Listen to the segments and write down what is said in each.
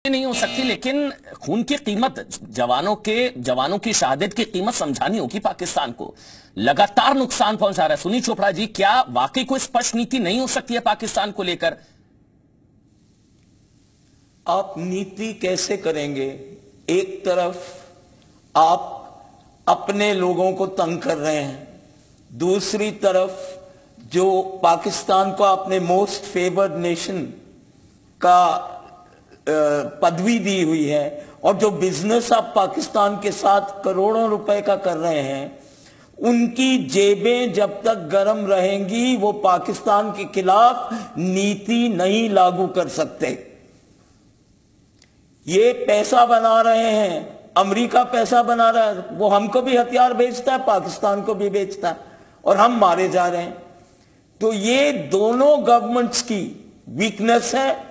नहीं हो सकती, लेकिन खून की कीमत, जवानों की शहादत की कीमत समझानी होगी पाकिस्तान को। लगातार नुकसान पहुंचा रहा है। सुनील चोपड़ा जी, क्या वाकई कोई स्पष्ट नीति नहीं हो सकती है पाकिस्तान को लेकर? आप नीति कैसे करेंगे? एक तरफ आप अपने लोगों को तंग कर रहे हैं, दूसरी तरफ जो पाकिस्तान को आपने मोस्ट फेवर्ड नेशन का पदवी दी हुई है, और जो बिजनेस आप पाकिस्तान के साथ करोड़ों रुपए का कर रहे हैं, उनकी जेबें जब तक गर्म रहेंगी वो पाकिस्तान के खिलाफ नीति नहीं लागू कर सकते। ये पैसा बना रहे हैं, अमेरिका पैसा बना रहा है, वो हमको भी हथियार बेचता है, पाकिस्तान को भी बेचता है, और हम मारे जा रहे हैं। तो ये दोनों गवर्नमेंट्स की वीकनेस है,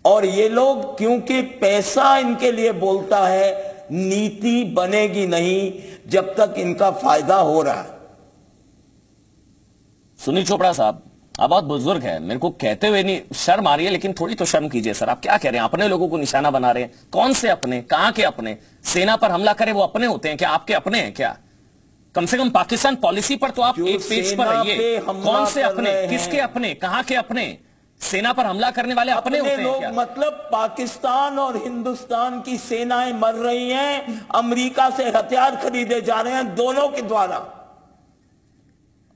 और ये लोग, क्योंकि पैसा इनके लिए बोलता है, नीति बनेगी नहीं जब तक इनका फायदा हो रहा है। सुनील चोपड़ा साहब, आप बहुत बुजुर्ग हैं, मेरे को कहते हुए नहीं शर्म आ रही है, लेकिन थोड़ी तो शर्म कीजिए सर। आप क्या कह रहे हैं? अपने लोगों को निशाना बना रहे हैं। कौन से अपने? कहां के अपने? सेना पर हमला करे वो अपने होते हैं क्या? आपके अपने हैं क्या? कम से कम पाकिस्तान पॉलिसी पर तो आप एक पेज पर रहिए। कौन से अपने? किसके अपने? कहां के अपने? सेना पर हमला करने वाले अपने होते हैं क्या? मतलब पाकिस्तान और हिंदुस्तान की सेनाएं मर रही हैं, अमेरिका से हथियार खरीदे जा रहे हैं दोनों के द्वारा।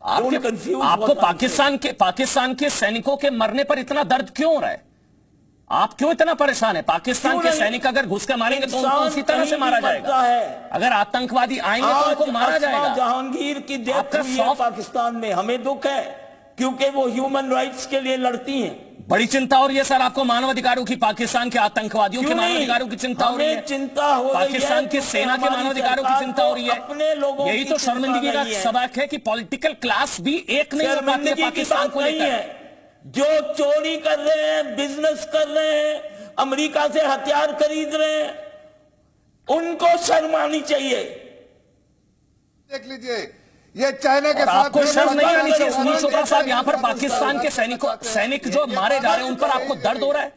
आपको पाकिस्तान के सैनिकों के मरने पर इतना दर्द क्यों हो रहा है? आप क्यों इतना परेशान है? पाकिस्तान के सैनिक अगर घुस कर मारेंगे तो उनको उसी तरह से मारा जाएगा। अगर आतंकवादी आएंगे तो उनको मारा जाएगा। जहांगीर की डेथ हुई है पाकिस्तान में, हमें दुख है, क्योंकि वो ह्यूमन राइट्स के लिए लड़ती हैं। बड़ी चिंता हो रही है सर आपको मानवाधिकारों की, पाकिस्तान के आतंकवादियों के मानवाधिकारों की चिंता हो रही है। चिंता हो रही है, पाकिस्तान की सेना के मानवाधिकारों की चिंता हो रही है। अपने लोगों यही तो शर्मिंदगी का सबक है कि पॉलिटिकल क्लास भी एक नहीं हो पाती है पाकिस्तान को लेकर। जो चोरी कर रहे हैं, बिजनेस कर रहे हैं, अमेरिका से हथियार खरीद रहे हैं, उनको शर्म आनी चाहिए। देख लीजिए, ये चाइना के साथ आपको शर्म नहीं आनी चाहिए। सुनील चोपड़ा साहब, यहां पर पाकिस्तान के सैनिक जो मारे जा रहे हैं उन पर आपको दर्द हो रहा है?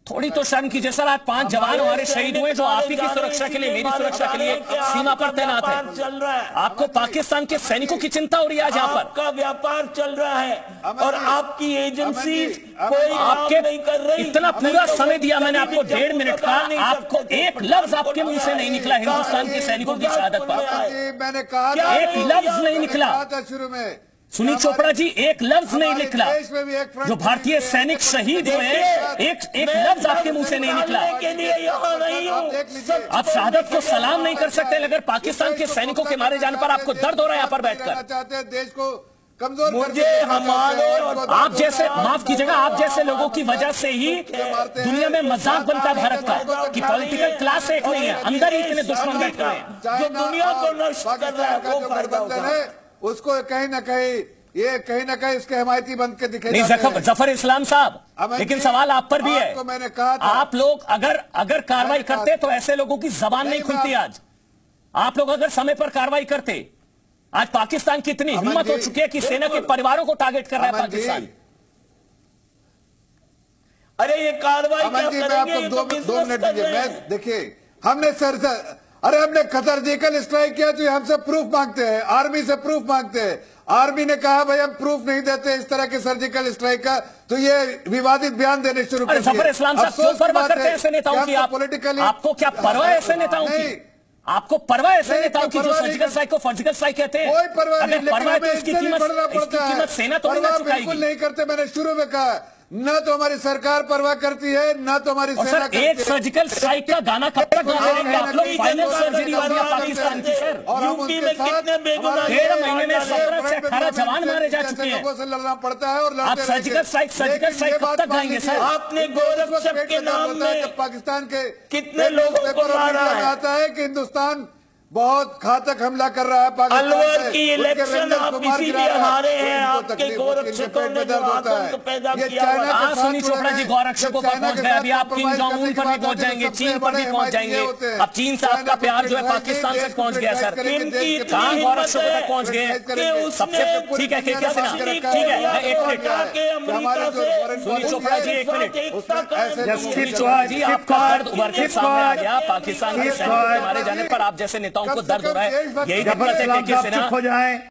थोड़ी तो शर्म कीजिए सर। आज 5 जवान हमारे शहीद हुए जो आप ही की सुरक्षा के लिए, मेरी सुरक्षा के लिए सीमा पर तैनात है। आपको पाकिस्तान के सैनिकों की चिंता हो रही है आज यहाँ पर? आपका व्यापार चल रहा है और आपकी एजेंसी कोई आपके नहीं कर रही। इतना पूरा समय दिया मैंने आपको, 1.5 मिनट का, आपको एक लफ्ज आपके मुंह से नहीं निकला हिंदुस्तान के सैनिकों की शहादत पर। मैंने कहा एक लफ्ज नहीं निकला शुरू में। सुनील चोपड़ा जी, एक लफ्ज नहीं निकला। जो भारतीय सैनिक शहीद हुए हैं, एक लफ्ज आपके मुंह से नहीं निकला। आप शहादत को सलाम नहीं कर सकते, अगर पाकिस्तान के सैनिकों के मारे जाने पर आपको दर्द हो रहा है यहाँ पर बैठकर। चाहते हैं देश को कमजोर, मुझे हमारे आप जैसे, माफ कीजिएगा, आप जैसे लोगों की वजह से ही दुनिया में मजाक बनता है भारत का कि पॉलिटिकल क्लास एक नहीं है, अंदर ही इतने दुश्मन बैठे हैं जो दुनिया को नष्ट कर रहा है, वो फायदा होता है। उसको कहीं ना कहीं इसके हिमायती बन के दिखे नहीं। जफर इस्लाम साहब, लेकिन सवाल आप पर भी है। तो मैंने कहा था, आप लोग अगर कार्रवाई करते तो ऐसे लोगों की जबान नहीं खुलती। आज आप लोग अगर समय पर कार्रवाई करते, आज पाकिस्तान की इतनी हिम्मत हो चुकी है कि सेना के परिवारों को टारगेट कर रहा है पाकिस्तान। अरे ये कार्रवाई क्या करेंगे? 2 मिनट दीजिए। देखिए, हमने हमने सर्जिकल स्ट्राइक किया तो हमसे प्रूफ मांगते हैं, आर्मी से प्रूफ मांगते हैं। आर्मी ने कहा भाई हम प्रूफ नहीं देते इस तरह के सर्जिकल स्ट्राइक का, तो ये विवादित बयान देने शुरू कर दिए। जफर इस्लाम साहब, क्यों परवाह करते हैं ऐसे नेताओं की? आपको क्या परवाह है ऐसे नेताओं की? आपको परवाह ऐसे नेताओं की जो सर्जिकल स्ट्राइक को फर्जिकल स्ट्राइक कहते हैं? कोई परवाह नहीं, परवाह तो इसकी कीमत सेना थोड़ी ना चुकाएगी। बिल्कुल नहीं करते। मैंने शुरू में कहा, न तो हमारी सरकार परवाह करती है, न तो हमारी सेना करती है। एक सर्जिकल स्ट्राइक का गाना कब तक गा लेंगे आप लोग? फाइनल सर्जरी वाली है पाकिस्तान की सर। यूपी में कितने बेगुनाह 1.5 महीने में 17 से 18 जवान मारे जा चुके हैं। से लड़ना पड़ता है और आप सर्जिकल स्ट्राइक कब तक गाएंगे सर? आपने गोरखपुर के नाम में पाकिस्तान के कितने लोगों को मारा है? आता है कि हिंदुस्तान बहुत घातक हमला कर रहा है पाकिस्तान अलवर पे, की उनके इलेक्शन रंजन आप कुमार गिरा इसीलिए रहा है, हारे तो हैं, इनको आपके तकलीफ होती है, इनके गोरक्षकों पेट ने में जो दर्द होता आतंक है। पैदा ये किया चाइना हुआ के हाँ साथ सुनील जुड़े चोपड़ा जी हैं, गौरक्षकों जब पर चाइना पहुंच के गए, साथ अभी आप किम compromise जोंग करने उन की पर भी बात पहुंच आती है, जाएंगे, तो चीन सबसे पर भी बड़े पहुंच हिमायती जाएंगे। होते हैं। अब चीन से आपका प्यार जो है पाकिस्तान तक पहुंच गया सर। कहाँ गौरक्षकों तक पहुंच गए? सबसे ठीक है केके सिन्हा, ठीक है एक मिनट सुनील चोपड़ा जी एक मिनट। सुनील चोपड़ा जी आपका दर्द उभर के सामने आ गया, पाकिस्तान के सैनिकों के मारे जाने पर आप जैसे नेताओं को दर्द हो रहा है, यही दिक्कत है केके सिन्हा।